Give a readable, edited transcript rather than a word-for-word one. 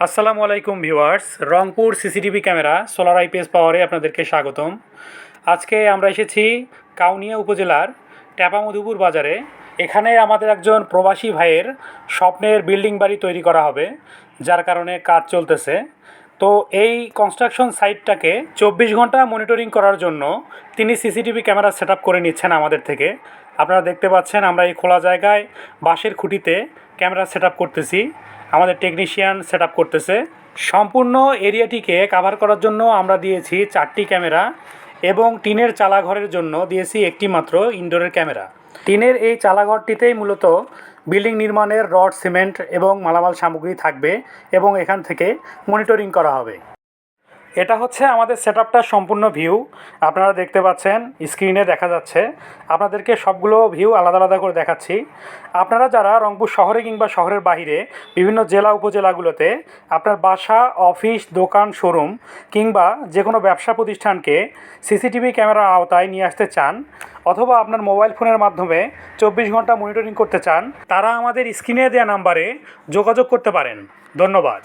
আসসালামু আলাইকুম viewers, Rangpur CCTV camera solar IPS পাওয়ারে আপনাদেরকে স্বাগতম। আজকে আমরা এসেছি কাউনিয়া উপজেলার ট্যাপামধুপুর বাজারে। এখানে আমাদের একজন প্রবাসী ভাইয়ের স্বপ্নের বিল্ডিং বাড়ি তৈরি করা হবে, যার কারণে কাজ চলতেছে। তো এই কনস্ট্রাকশন সাইটটাকে 24 ঘন্টা মনিটরিং করার জন্য তিনি সিসিটিভি ক্যামেরা সেট আপ করে নিচ্ছেন আমাদের থেকে। আপনারা দেখতে পাচ্ছেন আমরা এই খোলা জায়গায় বাঁশের খুঁটিতে ক্যামেরা সেট আপ করতেছি, আমাদের টেকনিশিয়ান সেট আপ করতেছে। সম্পূর্ণ এরিয়াটিকে কাভার করার জন্য আমরা দিয়েছি 4টি ক্যামেরা এবং টিনের চালাঘরের জন্য দিয়েছি একটি মাত্র ইনডোরের ক্যামেরা। টিনের এই চালাঘরটিতেই মূলত বিল্ডিং নির্মাণের রড, সিমেন্ট এবং মালামাল সামগ্রী থাকবে এবং এখান থেকে মনিটরিং করা হবে। এটা হচ্ছে আমাদের সেটআপটার সম্পূর্ণ ভিউ। আপনারা দেখতে পাচ্ছেন, স্ক্রিনে দেখা যাচ্ছে। আপনাদেরকে সবগুলো ভিউ আলাদা আলাদা করে দেখাচ্ছি। আপনারা যারা রংপুর শহরে কিংবা শহরের বাইরে বিভিন্ন জেলা উপজেলাগুলোতে আপনার বাসা, অফিস, দোকান, শোরুম কিংবা যে কোনো ব্যবসা প্রতিষ্ঠানকে সিসিটিভি ক্যামেরার আওতায় নিয়ে আসতে চান, অথবা আপনার মোবাইল ফোনের মাধ্যমে 24 ঘন্টা মনিটরিং করতে চান, তারা আমাদের স্ক্রিনে দেওয়া নাম্বারে যোগাযোগ করতে পারেন। ধন্যবাদ।